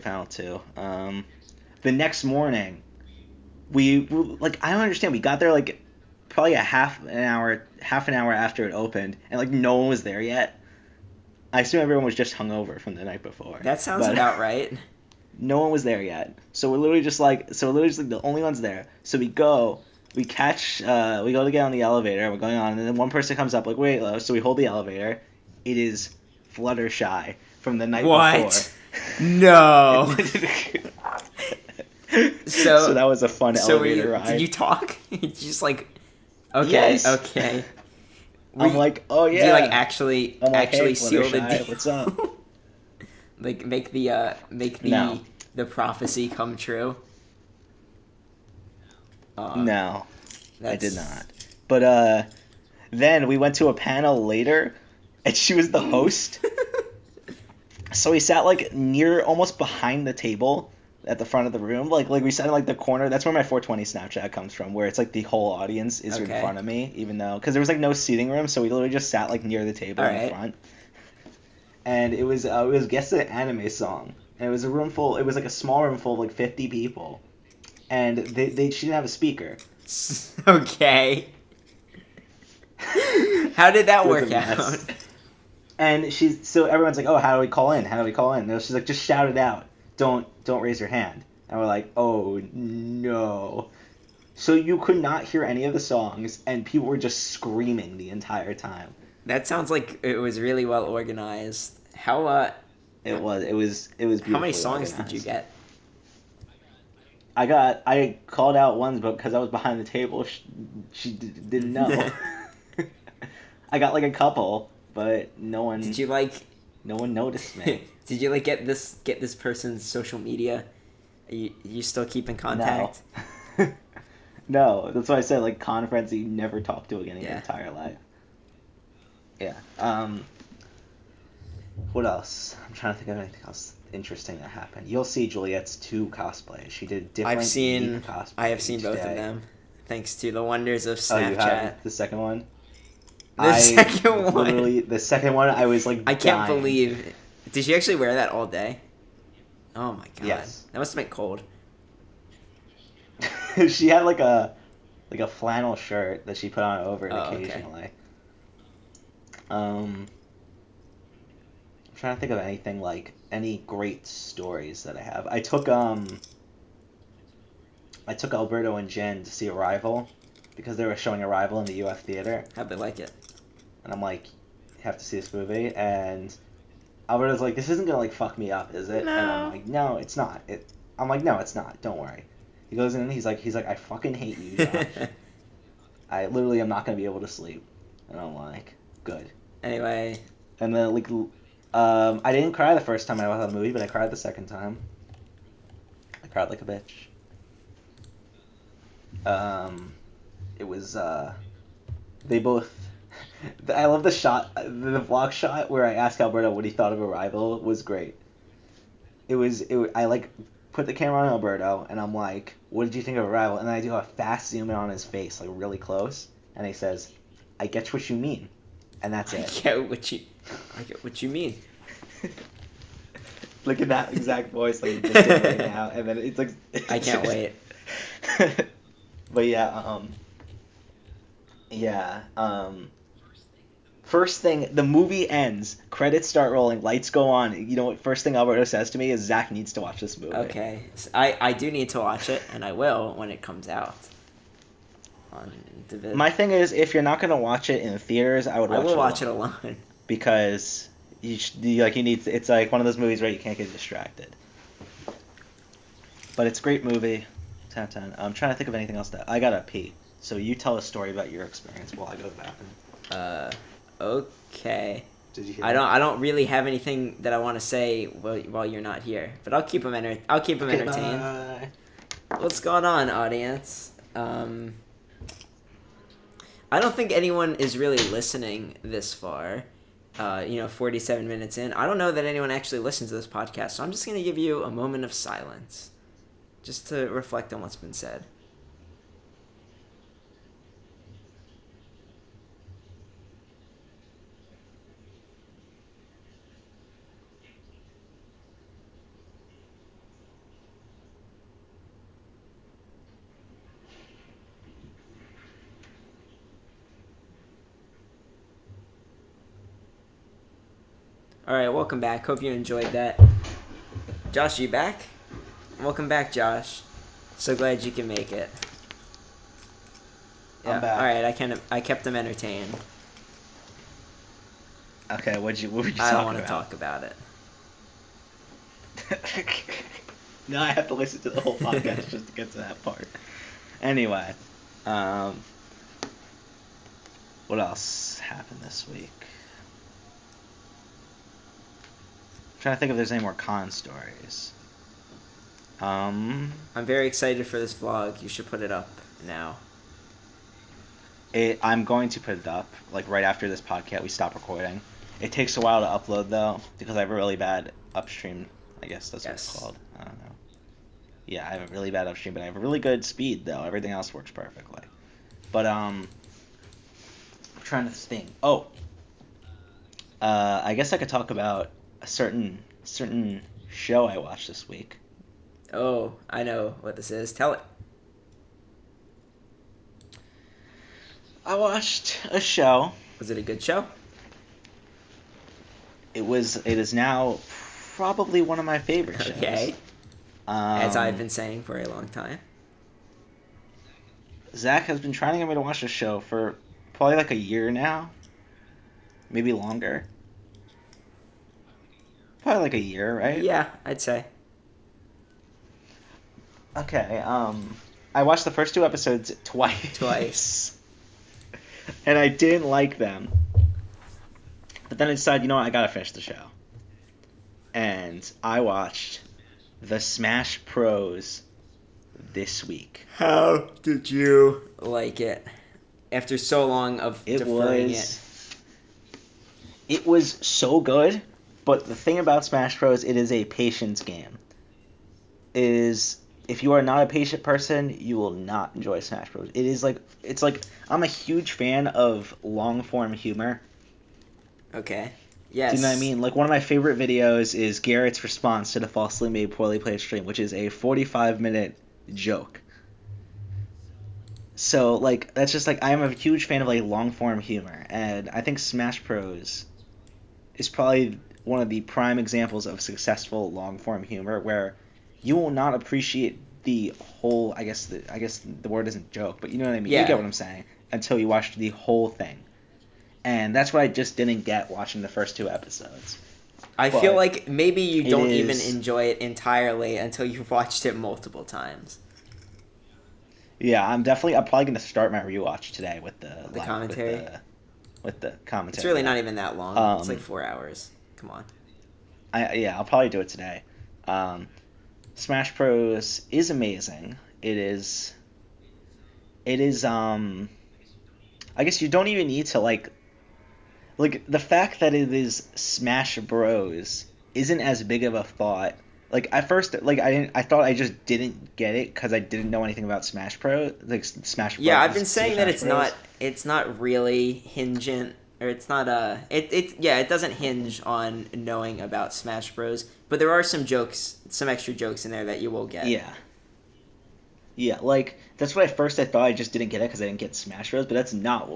panel too. The next morning we like, I don't understand, we got there like probably half an hour after it opened, and like no one was there yet. I assume everyone was just hungover from the night before. That sounds about right. No one was there yet, so we're literally just like the only ones there. So we go to get on the elevator. We're going on, and then one person comes up like, wait, so we hold the elevator. It is Fluttershy from the night What? before. No. So that was a fun elevator ride. Did you talk? You just like, okay, Yes. okay. I'm like, oh yeah. Do you like actually hey, seal the Fluttershy, deal? what's up? Like make the No. the prophecy come true? No, I That's- did not. But then we went to a panel later, and she was the host. So we sat like near, almost behind the table at the front of the room. Like we sat in like the corner. That's where my 420 Snapchat comes from, where it's like the whole audience is in Okay. front of me, even though, because there was like no seating room, so we literally just sat like near the table in Alright. front. And it was Guess the Anime Song, and it was a room full. It was like a small room full of like 50 people, and she didn't have a speaker. Okay. How did that It was work a mess. out? And so everyone's like, oh, how do we call in? And she's like, just shout it out. Don't raise your hand. And we're like, oh no. So you could not hear any of the songs, and people were just screaming the entire time. That sounds like it was really well organized. How It was beautiful. how many songs did you get? I called out ones, but because I was behind the table, she didn't know. I got like a couple, but no one. Did you like No one noticed me. Did you like get this person's social media You still keep in No. contact? No, that's why I said like con friends that you never talk to again in your Yeah. entire life. Yeah. What else? I'm trying to think of anything else interesting that happened. You'll see Juliet's 2 cosplays. She did different unique cosplays. I have seen each both of day. them, thanks to the wonders of Oh, you Snapchat. have the second one? The second one. Literally, the second one, I was like I can't dying. believe. Did she actually wear that all day? Oh my god. Yes. That must have been cold. She had like a flannel shirt that she put on over it Okay. occasionally. I'm trying to think of anything like any great stories that I have. I took Alberto and Jen to see Arrival because they were showing Arrival in the UF theater, How'd they like it? and I'm like, you have to see this movie, and Alberto's like, this isn't gonna like fuck me up, is it? No. And I'm like, no, it's not. I'm like, no, it's not. Don't worry. He goes in and he's like, I fucking hate you, Josh. I literally am not gonna be able to sleep, and I'm like, good. Anyway. And then like, I didn't cry the first time I watched the movie, but I cried the second time. I cried like a bitch. It was they both. I love the shot, the vlog shot where I asked Alberto what he thought of Arrival was great. I like put the camera on Alberto and I'm like, what did you think of Arrival? And then I do a fast zoom in on his face, like really close, and he says, I get what you mean, and that's it. I get what you mean. Look at that exact voice like you just did right now, and then it's like. I can't wait. But first thing, the movie ends, credits start rolling, lights go on. You know what? First thing Alberto says to me is, Zach needs to watch this movie. Okay, so I do need to watch it, and I will when it comes out. My thing is, if you're not gonna watch it in theaters, I will watch it alone. Because you need. It's like one of those movies where you can't get distracted. But it's a great movie. 10 out of 10. I'm trying to think of anything else that I gotta pee. So you tell a story about your experience while I go to the bathroom. Okay. Did you hear I that? don't really have anything that I want to say while you're not here, but I'll keep them entertained. Bye. What's going on, audience? I don't think anyone is really listening this far. 47 minutes in. I don't know that anyone actually listens to this podcast, so I'm just going to give you a moment of silence just to reflect on what's been said. Alright, welcome back. Hope you enjoyed that. Josh, you back? Welcome back, Josh. So glad you can make it. Yeah. I'm back. Alright, I kept them entertained. Okay, what were you talking about? I don't want to talk about it. Now I have to listen to the whole podcast just to get to that part. Anyway, what else happened this week? I'm trying to think if there's any more con stories. I'm very excited for this vlog. You should put it up now. I'm going to put it up, like, right after this podcast we stop recording. It takes a while to upload, though, because I have a really bad upstream. I guess that's what it's called. I don't know. Yeah, I have a really bad upstream, but I have a really good speed, though. Everything else works perfectly. But, I'm trying to think. I guess I could talk about a certain show I watched this week. Oh, I know what this is. Tell it. I watched a show. Was it a good show? It is now probably one of my favorite shows. Okay. As I've been saying for a long time. Zach has been trying to get me to watch this show for probably like a year now. Maybe longer. Probably like a year, right? Yeah, I'd say. Okay, I watched the first 2 episodes twice. And I didn't like them. But then I decided, I gotta finish the show. And I watched the Smash Pros this week. How did you like it after so long of deferring it? It was so good, but the thing about Smash Bros, it is a patience game. If you are not a patient person, you will not enjoy Smash Bros. It's like I'm a huge fan of long form humor. Okay. Yes. Do you know what I mean? Like, one of my favorite videos is Garrett's response to the falsely made, poorly played stream, which is a 45-minute joke. So, like, that's just, like, I am a huge fan of, like, long-form humor, and I think Smash Bros. Is probably one of the prime examples of successful long-form humor, where you will not appreciate the whole, I guess the word isn't joke, but you know what I mean? Yeah. You get what I'm saying, until you watch the whole thing. And that's what I just didn't get watching the first 2 episodes. I feel like maybe you don't even is- enjoy it entirely until you've watched it multiple times. Yeah, I'm probably going to start my rewatch today with the commentary? With the commentary. It's really yeah. not even that long. It's like 4 hours. Come on. I'll probably do it today. Smash Bros is amazing. It is I guess you don't even need to like the fact that it is Smash Bros isn't as big of a thought. Like, at first, like, I thought I just didn't get it because I didn't know anything about Smash Bros. Like, Smash Bros. Yeah, I've been saying that Smash it's not really hingent, or it's not it doesn't hinge on knowing about Smash Bros. But there are some extra jokes in there that you will get. Yeah. Yeah, like, that's what I thought I just didn't get it because I didn't get Smash Bros. But that's not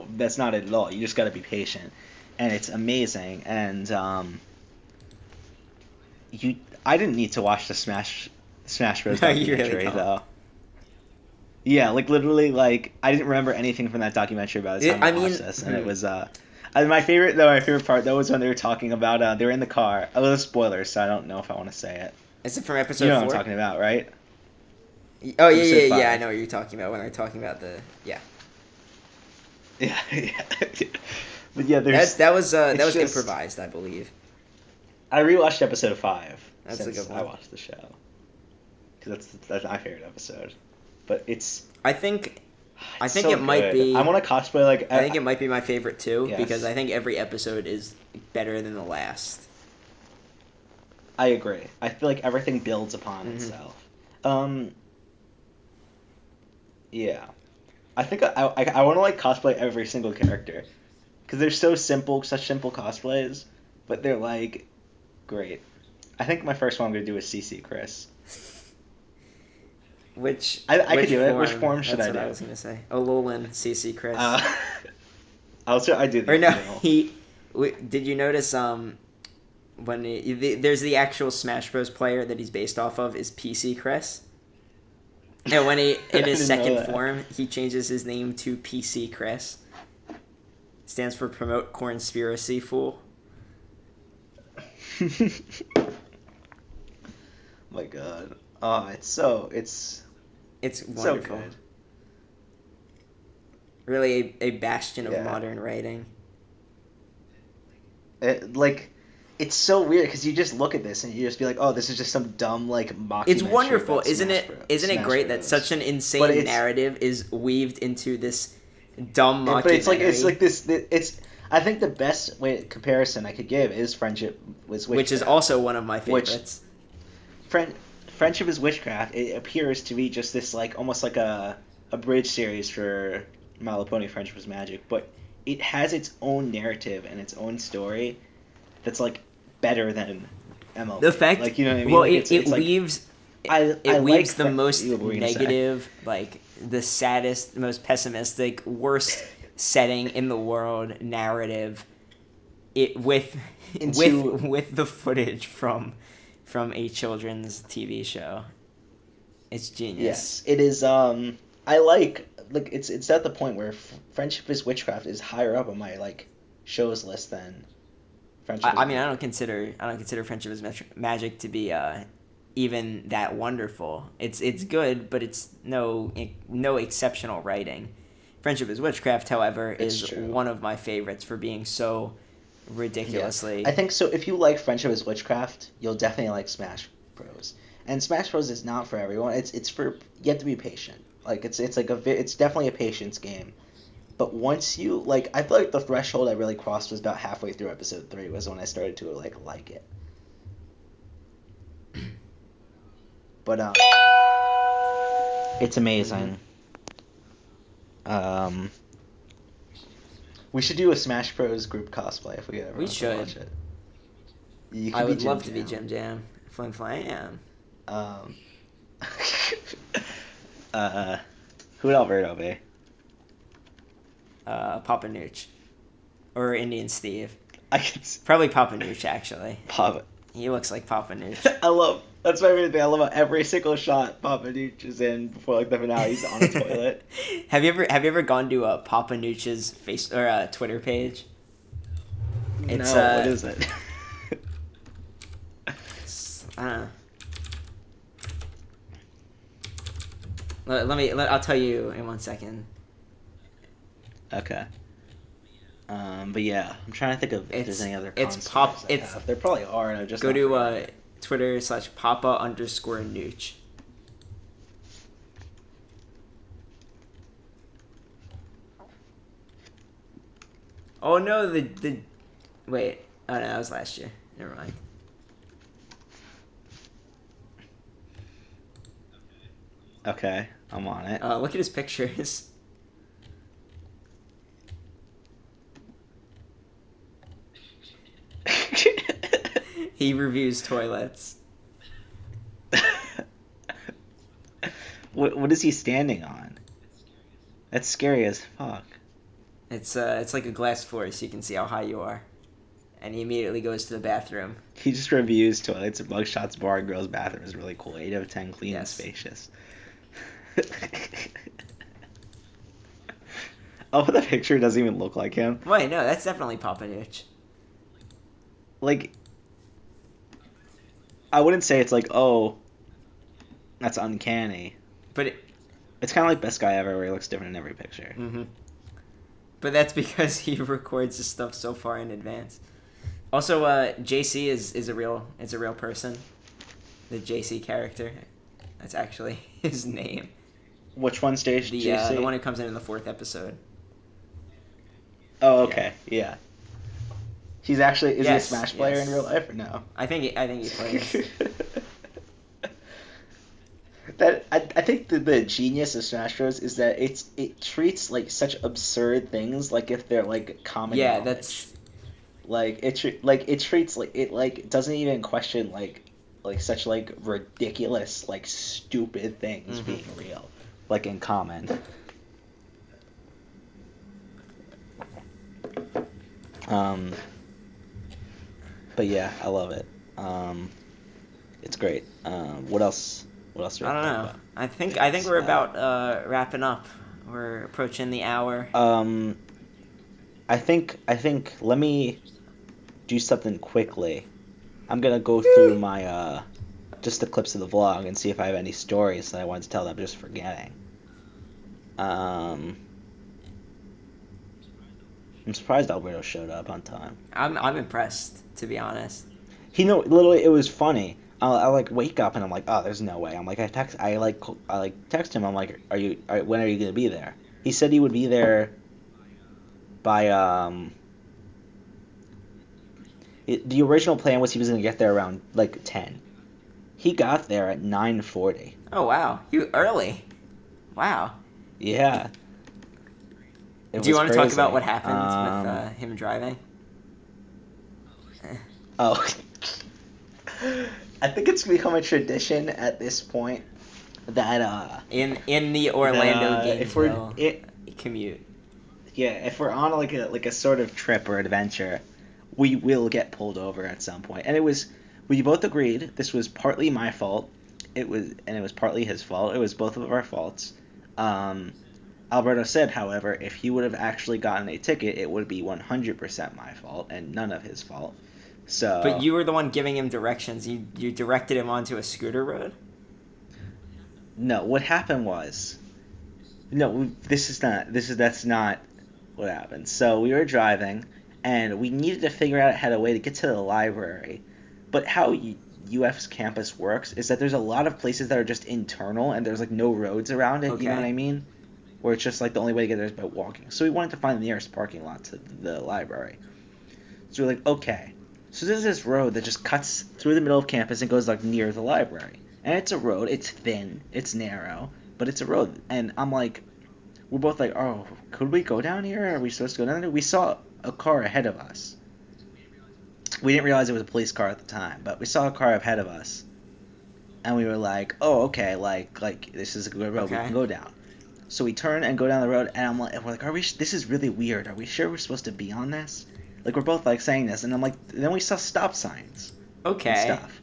it at all. You just got to be patient, and it's amazing. And I didn't need to watch the Smash Bros. Documentary really though. Yeah, like, literally, like, I didn't remember anything from that documentary by the time I watched this, and it was my favorite part though was when they were talking about they were in the car. Oh, those spoilers, so I don't know if I want to say it. Is it from episode 4? You know what I'm talking about, right? Oh yeah, Episode 5. yeah. I know what you're talking about when they're talking about the Yeah. But yeah, that was just improvised, I believe. I rewatched episode 5 That's a since good one. I watched the show, because that's my favorite episode. But I think so it might good. be. I want to cosplay like. I think it might be my favorite too, Yes. because I think every episode is better than the last. I agree. I feel like everything builds upon Mm-hmm. itself. Yeah, I think I want to like cosplay every single character, because they're so simple, such simple cosplays, but they're like great. I think my first one I'm gonna do is CC Chris. Which I could do it. Which form should That's I do? what I was gonna say. Alolan, CC Chris. I do the or no, original. did you notice when there's the actual Smash Bros. Player that he's based off of is PC Chris, and when in his didn't know second that. form he changes his name to PC Chris. Stands for Promote Cornspiracy Fool. My God. Oh, it's wonderful. So good. Really a bastion of Yeah. modern writing. It's so weird because you just look at this and you just be like, oh, this is just some dumb like mockumentary. It's wonderful, about isn't Smash it? Bros. Isn't it Smash great that Bros. such an But insane it's- narrative is weaved into this dumb mockumentary? But it's like this. It's. I think the best comparison I could give is Friendship with Witchcraft, which is also one of my favorites. Friendship is Witchcraft. It appears to be just this like almost like a bridge series for My Little Pony: Friendship is Magic, but it has its own narrative and its own story that's like better than MLB. The fact, like, you know what I mean? well, Like, it like, weaves. I It like weaves the most what were you gonna say? negative, like the saddest, most pessimistic, worst setting in the world narrative. It with the footage from a children's TV show. It's genius. Yes, it is. I like it's at the point where Friendship is Witchcraft is higher up on my like shows list than Friendship. I mean, I don't consider Friendship is Magic to be even that wonderful. It's good, but it's no exceptional writing. Friendship is Witchcraft, however, is true. one of my favorites for being so ridiculously. I think so. If you like Friendship is Witchcraft, you'll definitely like Smash Bros. And Smash Bros is not for everyone. It's for you have to be patient. Like it's definitely a patience game. But once you like, I feel like the threshold I really crossed was about halfway through episode 3 was when I started to like it. But it's amazing. We should do a Smash Bros group cosplay if we ever We want to should. watch it. You I could would Jim love to be Jam. Jim Jam. Flim Flam. Who'd Alberto be? Papa Nooch. Or Indian Steve. I can Probably Papa Nooch, actually. Papa. He looks like Papa Nooch. That's my favorite thing. I love how every single shot Papa Nooch is in before like the finale. He's on a toilet. Have you ever gone to Papa Nooch's face or Twitter page? It's, no, what is it? I don't know. I'll tell you in 1 second. Okay. But yeah, I'm trying to think of if there's any other. It's There probably are. And I just go to Twitter/Papa_Nooch. Oh no, the wait. Oh no, that was last year. Never mind. Okay, I'm on it. Look at his pictures. He reviews toilets. What is he standing on? That's scary as fuck. It's like a glass floor, so you can see how high you are. And he immediately goes to the bathroom. He just reviews toilets and mugshots. Bar and girls' bathroom is really cool. 8 out of 10, clean and Yes. spacious. Oh, the picture doesn't even look like him. Wait, no, that's definitely Papa Nooch. Like, I wouldn't say it's like, oh, that's uncanny. But It's kind of like Best Guy Ever, where he looks different in every picture. But that's because he records his stuff so far in advance. Also, JC is a real person. The JC character, that's actually his name. Which one stage? JC? The one who comes in the 4th episode. Oh, okay, yeah. He's actually is he a Yes, Smash player yes. in real life or no? I think he plays. I think the genius of Smash Bros is that it treats like such absurd things like if they're like common knowledge. That's it treats like it doesn't even question like such like ridiculous like stupid things being real like in common. But yeah, I love it. It's great. What else? What else? I don't know. I think we're about wrapping up. We're approaching the hour. I think let me do something quickly. I'm gonna go through my just the clips of the vlog and see if I have any stories that I wanted to tell that I'm just forgetting. I'm surprised Alberto showed up on time. I'm impressed, to be honest. Literally, it was funny. I like wake up and I'm like, oh, there's no way. I'm like, I text him. I'm like, when are you gonna be there? He said he would be there by the original plan was he was gonna get there around like 10. He got there at 9:40. Oh wow, you early. Wow. Yeah. Do you want to talk about what happened with him driving? Oh. I think it's become a tradition at this point that in the Orlando Gainesville commute. Yeah, if we're on like a sort of trip or adventure, we will get pulled over at some point. And we both agreed this was partly my fault. It was partly his fault. It was both of our faults. Alberto said, however, if he would have actually gotten a ticket, it would be 100% my fault and none of his fault. So, but you were the one giving him directions. You directed him onto a scooter road? No, what happened was... No, that's not what happened. So we were driving, and we needed to figure out how a way to get to the library. But how you UF's campus works is that there's a lot of places that are just internal and there's like no roads around it. You know Okay. what I mean? Where it's just like the only way to get there is by walking. So we wanted to find the nearest parking lot to the library. So we're like, okay. So there's this road that just cuts through the middle of campus and goes like near the library. And it's a road. It's thin. It's narrow. But it's a road. And I'm like, we're both like, oh, could we go down here? Are we supposed to go down there? We saw a car ahead of us. We didn't realize it was a police car at the time, but we saw a car ahead of us. And we were like, oh, okay, like this is a good road. We Okay. can go down. So we turn and go down the road, and we're like, this is really weird. Are we sure we're supposed to be on this? Like, we're both like saying this, and I'm like, then we saw stop signs and Okay. stuff.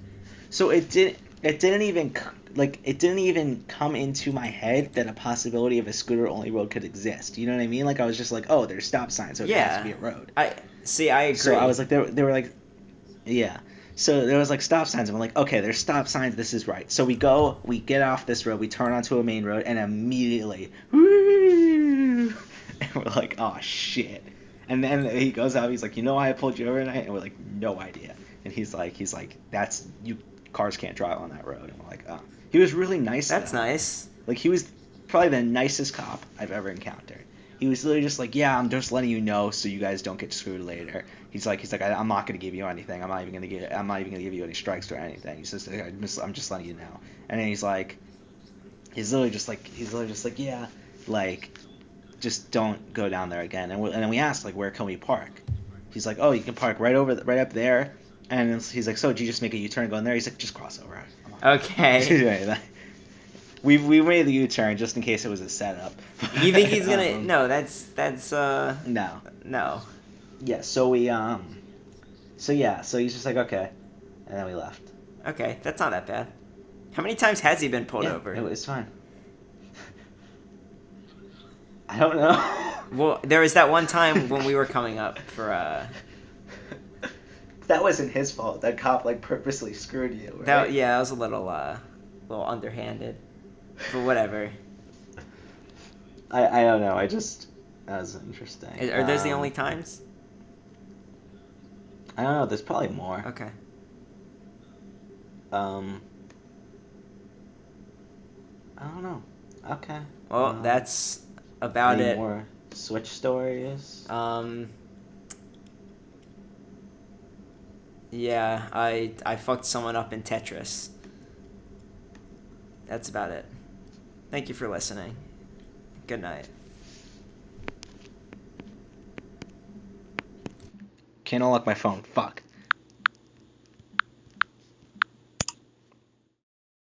So it didn't even come into my head that a possibility of a scooter only road could exist. You know what I mean? Like, I was just like, oh, there's stop signs, so it has to be a road. I agree. So I was like, they were like, yeah. So there was like stop signs, and we're like, okay, there's stop signs. This is right. So we get off this road, we turn onto a main road, and immediately, woo, and we're like, oh shit. And then he goes out, he's like, you know why I pulled you over tonight? And we're like, no idea. And he's like, cars can't drive on that road. And we're like, oh. He was really nice. That's though. nice. Like, he was probably the nicest cop I've ever encountered. He was literally just like, yeah, I'm just letting you know so you guys don't get screwed later. He's like, I'm not gonna give you anything. I'm not even gonna give you any strikes or anything. He says, I'm just letting you know. And then he's literally just like, yeah, like, just don't go down there again. And then we asked, like, where can we park? He's like, oh, you can park right up there. And he's like, so did you just make a U-turn and go in there? He's like, just cross over. Okay. We made the U-turn just in case it was a setup. You think he's gonna? No, that's No. no. Yeah. So we So he's just like, okay, and then we left. Okay, that's not that bad. How many times has he been pulled over? It was fine. I don't know. Well, there was that one time when we were coming up for That wasn't his fault. That cop like purposely screwed you. Right? that was a little underhanded, but whatever. I don't know. That was interesting. Are those the only times? I don't know. There's probably more. Okay. I don't know. Okay. Well, that's about any it. More Switch stories. Yeah, I fucked someone up in Tetris. That's about it. Thank you for listening. Good night. Can't unlock my phone. Fuck.